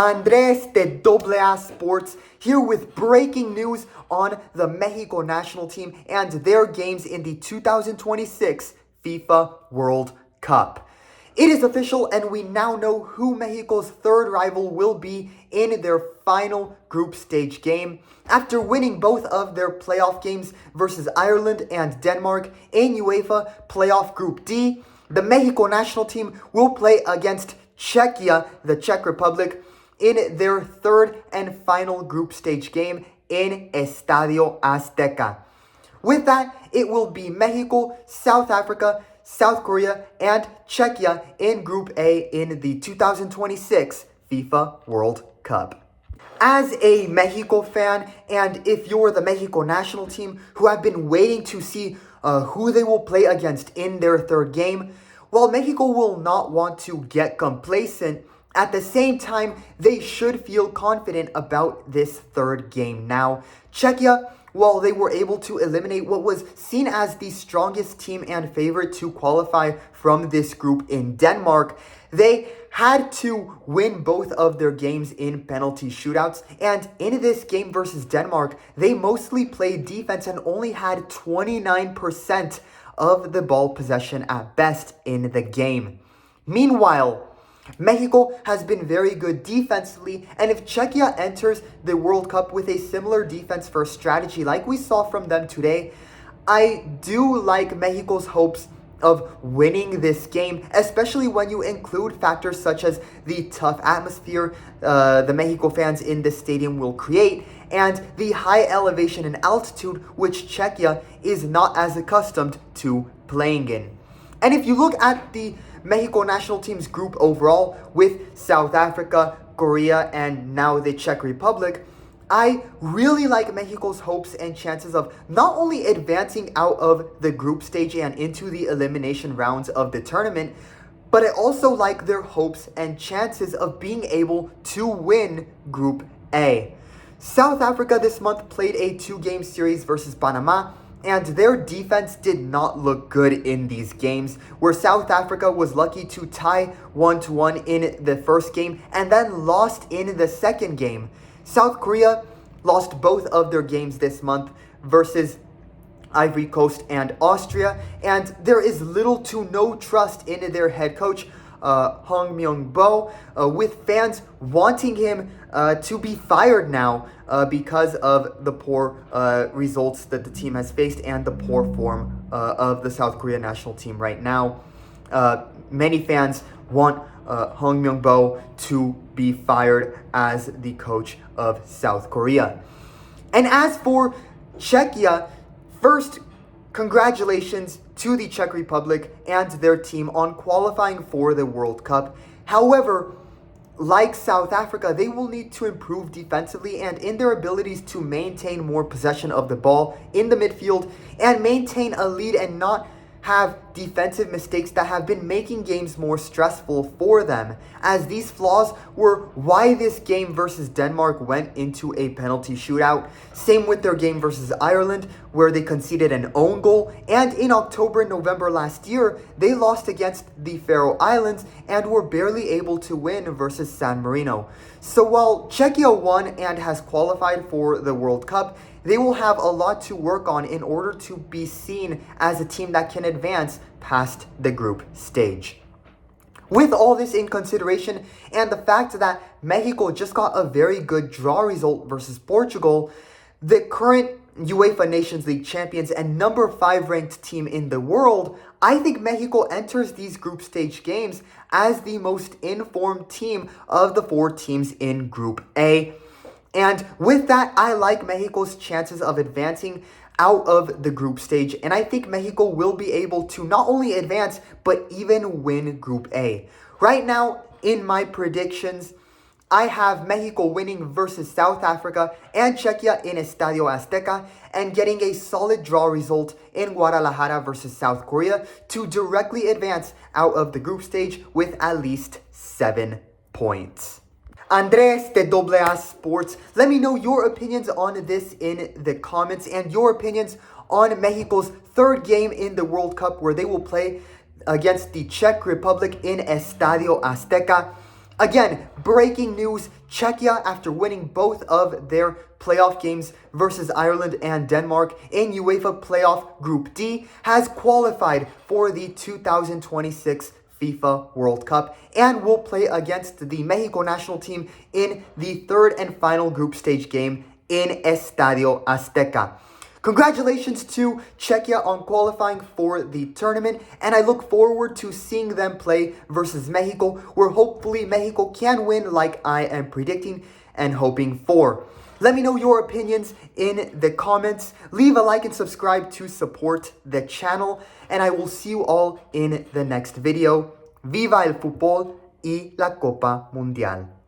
Andres de AA Sports here with breaking news on the Mexico national team and their games in the 2026 FIFA World Cup. It is official and we now know who Mexico's third rival will be in their final group stage game. After winning both of their playoff games versus Ireland and Denmark in UEFA Playoff Group D, the Mexico national team will play against Czechia, the Czech Republic, in their third and final group stage game in Estadio Azteca. With that, it will be Mexico, South Africa, South Korea, and Czechia in Group A in the 2026 FIFA World Cup. As a Mexico fan, and if you're the Mexico national team who have been waiting to see who they will play against in their third game, while Mexico will not want to get complacent, at the same time, they should feel confident about this third game now. Czechia, while they were able to eliminate what was seen as the strongest team and favorite to qualify from this group in Denmark, they had to win both of their games in penalty shootouts. And in this game versus Denmark, they mostly played defense and only had 29% of the ball possession at best in the game. Meanwhile, Mexico has been very good defensively, and if Czechia enters the World Cup with a similar defense-first strategy like we saw from them today, I do like Mexico's hopes of winning this game, especially when you include factors such as the tough atmosphere the Mexico fans in the stadium will create, and the high elevation and altitude which Czechia is not as accustomed to playing in. And if you look at the Mexico national team's group overall with South Africa, Korea, and now the Czech Republic, I really like Mexico's hopes and chances of not only advancing out of the group stage and into the elimination rounds of the tournament, but I also like their hopes and chances of being able to win Group A. South Africa this month played a 2-game series versus Panama, and their defense did not look good in these games, where South Africa was lucky to tie 1-1 in the first game and then lost in the second game. South Korea lost both of their games this month versus Ivory Coast and Austria, and there is little to no trust in their head coach, Hong Myung-bo, with fans wanting him to be fired now because of the poor results that the team has faced and the poor form of the South Korea national team right now. Many fans want Hong Myung-bo to be fired as the coach of South Korea. And as for Czechia, first, congratulations to the Czech Republic and their team on qualifying for the World Cup. However, like South Africa, they will need to improve defensively and in their abilities to maintain more possession of the ball in the midfield and maintain a lead and not have defensive mistakes that have been making games more stressful for them, as these flaws were why this game versus Denmark went into a penalty shootout. Same with their game versus Ireland, where they conceded an own goal, and in October and November last year, they lost against the Faroe Islands and were barely able to win versus San Marino. So while Czechia won and has qualified for the World Cup, they will have a lot to work on in order to be seen as a team that can advance past the group stage. With all this in consideration and the fact that Mexico just got a very good draw result versus Portugal, the current UEFA Nations League champions and number 5 ranked team in the world, I think Mexico enters these group stage games as the most informed team of the 4 teams in Group A. And with that, I like Mexico's chances of advancing out of the group stage, and I think Mexico will be able to not only advance, but even win Group A. Right now, in my predictions, I have Mexico winning versus South Africa and Czechia in Estadio Azteca and getting a solid draw result in Guadalajara versus South Korea to directly advance out of the group stage with at least 7 points. Andres de AA Sports, let me know your opinions on this in the comments and your opinions on Mexico's third game in the World Cup where they will play against the Czech Republic in Estadio Azteca. Again, breaking news, Czechia, after winning both of their playoff games versus Ireland and Denmark in UEFA Playoff Group D, has qualified for the 2026 FIFA World Cup and will play against the Mexico national team in the third and final group stage game in Estadio Azteca. Congratulations to Czechia on qualifying for the tournament, and I look forward to seeing them play versus Mexico, where hopefully Mexico can win like I am predicting and hoping for. Let me know your opinions in the comments. Leave a like and subscribe to support the channel, and I will see you all in the next video. Viva el fútbol y la Copa Mundial.